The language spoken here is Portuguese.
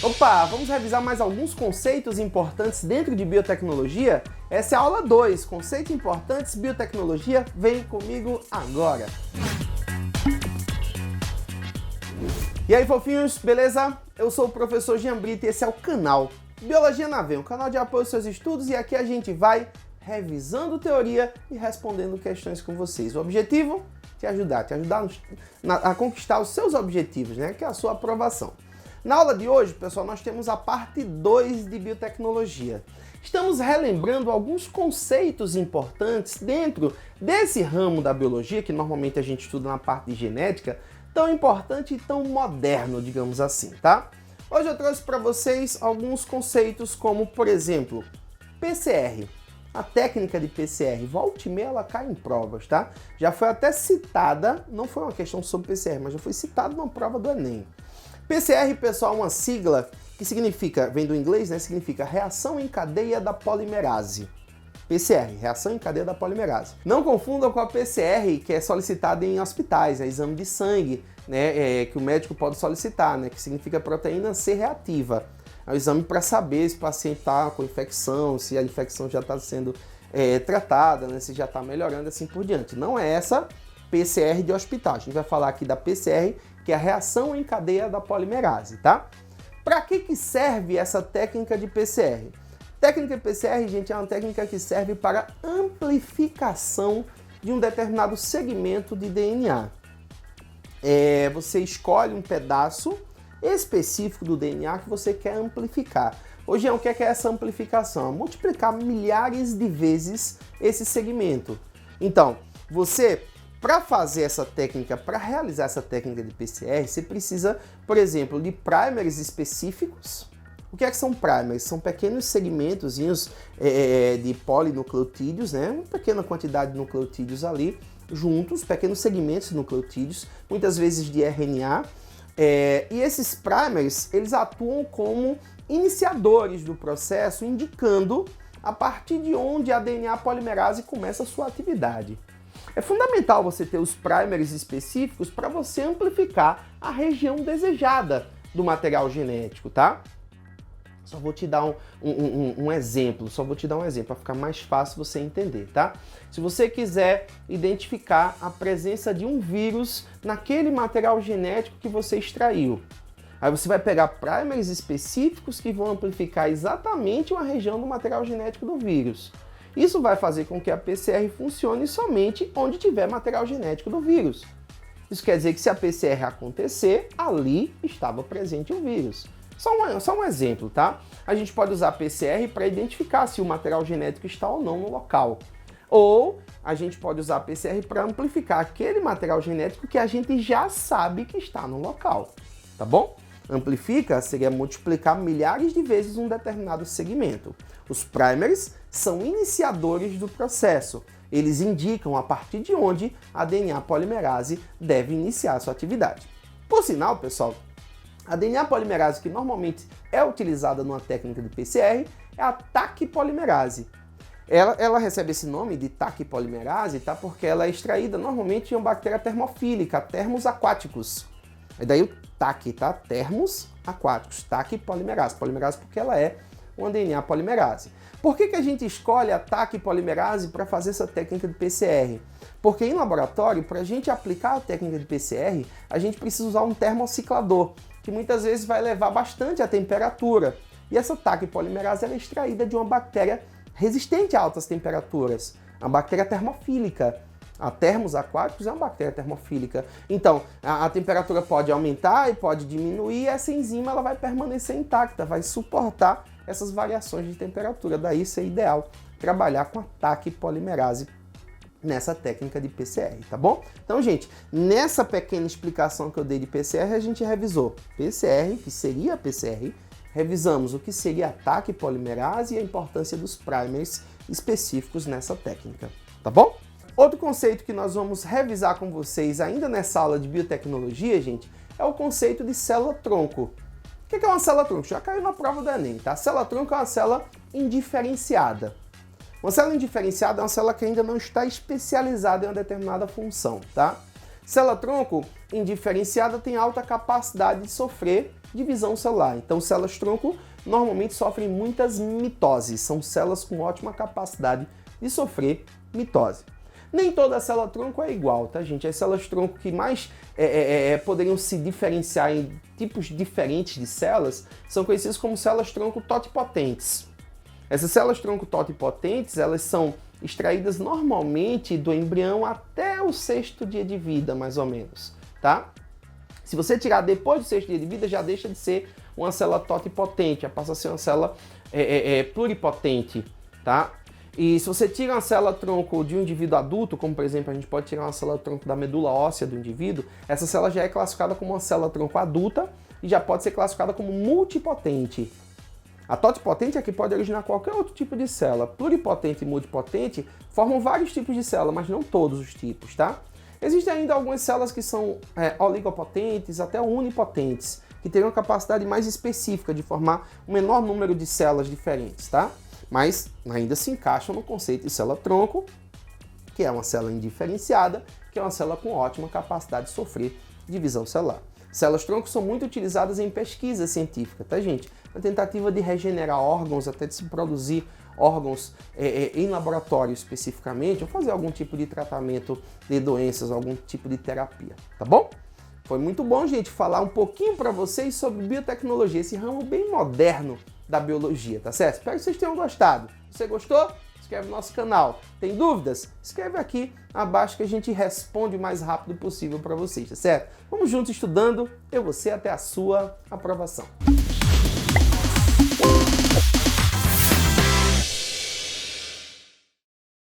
Opa, vamos revisar mais alguns conceitos importantes dentro de biotecnologia? Essa é a aula 2, conceitos importantes, biotecnologia, vem comigo agora. E aí, fofinhos, beleza? Eu sou o professor Jean Brito e esse é o canal Biologia na Veia, um canal de apoio aos seus estudos, e aqui a gente vai revisando teoria e respondendo questões com vocês. O objetivo? Te ajudar a conquistar os seus objetivos, né? Que é a sua aprovação. Na aula de hoje, pessoal, nós temos a parte 2 de biotecnologia. Estamos relembrando alguns conceitos importantes dentro desse ramo da biologia, que normalmente a gente estuda na parte de genética, tão importante e tão moderno, digamos assim, tá? Hoje eu trouxe para vocês alguns conceitos como, por exemplo, PCR. A técnica de PCR, volta e meia ela cai em provas, tá? Já foi até citada, não foi uma questão sobre PCR, mas já foi citada numa prova do Enem. PCR, pessoal, é uma sigla que significa, vem do inglês, né? Significa reação em cadeia da polimerase. PCR, reação em cadeia da polimerase. Não confundam com a PCR, que é solicitada em hospitais, é exame de sangue, né? Que o médico pode solicitar, né? Que significa proteína C reativa. É um exame para saber se o paciente está com infecção, se a infecção já está sendo tratada, né? Se já está melhorando, assim por diante. Não é essa PCR de hospital. A gente vai falar aqui da PCR, que é a reação em cadeia da polimerase, tá? Para que serve essa técnica de PCR? Técnica de PCR, gente, é uma técnica que serve para amplificação de um determinado segmento de DNA. Você escolhe um pedaço específico do DNA que você quer amplificar. Hoje, o que é essa amplificação? Multiplicar milhares de vezes esse segmento. Então, para fazer essa técnica, para realizar essa técnica de PCR, você precisa, por exemplo, de primers específicos. O que é que são primers? São pequenos segmentozinhos de polinucleotídeos, né? Uma pequena quantidade de nucleotídeos ali juntos, pequenos segmentos de nucleotídeos, muitas vezes de RNA. E esses primers, eles atuam como iniciadores do processo, indicando a partir de onde a DNA polimerase começa a sua atividade. É fundamental você ter os primers específicos para você amplificar a região desejada do material genético, tá? Só vou te dar um exemplo, para ficar mais fácil você entender, tá? Se você quiser identificar a presença de um vírus naquele material genético que você extraiu, aí você vai pegar primers específicos que vão amplificar exatamente uma região do material genético do vírus. Isso vai fazer com que a PCR funcione somente onde tiver material genético do vírus. Isso quer dizer que se a PCR acontecer, ali estava presente o vírus. Só um exemplo, tá? A gente pode usar a PCR para identificar se o material genético está ou não no local. Ou a gente pode usar a PCR para amplificar aquele material genético que a gente já sabe que está no local, tá bom? Amplifica seria multiplicar milhares de vezes um determinado segmento. Os primers são iniciadores do processo. Eles indicam a partir de onde a DNA polimerase deve iniciar sua atividade. Por sinal, pessoal, a DNA polimerase que normalmente é utilizada numa técnica de PCR é a Taq polimerase. Ela recebe esse nome de Taq polimerase, tá? Porque ela é extraída normalmente de uma bactéria termofílica, Thermus aquaticus. E daí o Taq, tá? Thermus aquaticus, Taq polimerase. Polimerase porque ela é uma DNA polimerase. Por que a gente escolhe a Taq polimerase para fazer essa técnica de PCR? Porque em laboratório, para a gente aplicar a técnica de PCR, a gente precisa usar um termociclador, que muitas vezes vai levar bastante a temperatura. E essa Taq polimerase é extraída de uma bactéria resistente a altas temperaturas, uma bactéria termofílica. A Thermus aquaticus é uma bactéria termofílica. Então, a temperatura pode aumentar e pode diminuir, e essa enzima ela vai permanecer intacta, vai suportar essas variações de temperatura. Daí ser ideal trabalhar com a Taq polimerase nessa técnica de PCR, tá bom? Então, gente, nessa pequena explicação que eu dei de PCR, a gente revisou PCR, que seria a PCR, revisamos o que seria a Taq polimerase e a importância dos primers específicos nessa técnica, tá bom? Outro conceito que nós vamos revisar com vocês ainda nessa aula de biotecnologia, gente, é o conceito de célula-tronco. O que é uma célula-tronco? Já caiu na prova do Enem, tá? A célula-tronco é uma célula indiferenciada. Uma célula indiferenciada é uma célula que ainda não está especializada em uma determinada função, tá? Célula-tronco indiferenciada tem alta capacidade de sofrer divisão celular. Então, células-tronco normalmente sofrem muitas mitoses. São células com ótima capacidade de sofrer mitose. Nem toda célula-tronco é igual, tá, gente? As células-tronco que mais poderiam se diferenciar em tipos diferentes de células são conhecidas como células-tronco totipotentes. Essas células-tronco totipotentes, elas são extraídas normalmente do embrião até o 6º dia de vida, mais ou menos, tá? Se você tirar depois do 6º dia de vida, já deixa de ser uma célula totipotente, já passa a ser uma célula pluripotente, tá? E se você tira uma célula-tronco de um indivíduo adulto, como por exemplo a gente pode tirar uma célula-tronco da medula óssea do indivíduo, essa célula já é classificada como uma célula-tronco adulta e já pode ser classificada como multipotente. A totipotente é que pode originar qualquer outro tipo de célula. Pluripotente e multipotente formam vários tipos de célula, mas não todos os tipos, tá? Existem ainda algumas células que são oligopotentes, até unipotentes, que teriam capacidade mais específica de formar um menor número de células diferentes, tá? Mas ainda se encaixam no conceito de célula-tronco, que é uma célula indiferenciada, que é uma célula com ótima capacidade de sofrer divisão celular. Células-tronco são muito utilizadas em pesquisa científica, tá, gente? Na tentativa de regenerar órgãos, até de se produzir órgãos em laboratório especificamente, ou fazer algum tipo de tratamento de doenças, algum tipo de terapia, tá bom? Foi muito bom, gente, falar um pouquinho para vocês sobre biotecnologia, esse ramo bem moderno da biologia, tá certo? Espero que vocês tenham gostado. Se você gostou, inscreve no nosso canal. Tem dúvidas? Escreve aqui abaixo que a gente responde o mais rápido possível para vocês, tá certo? Vamos juntos estudando, você até a sua aprovação.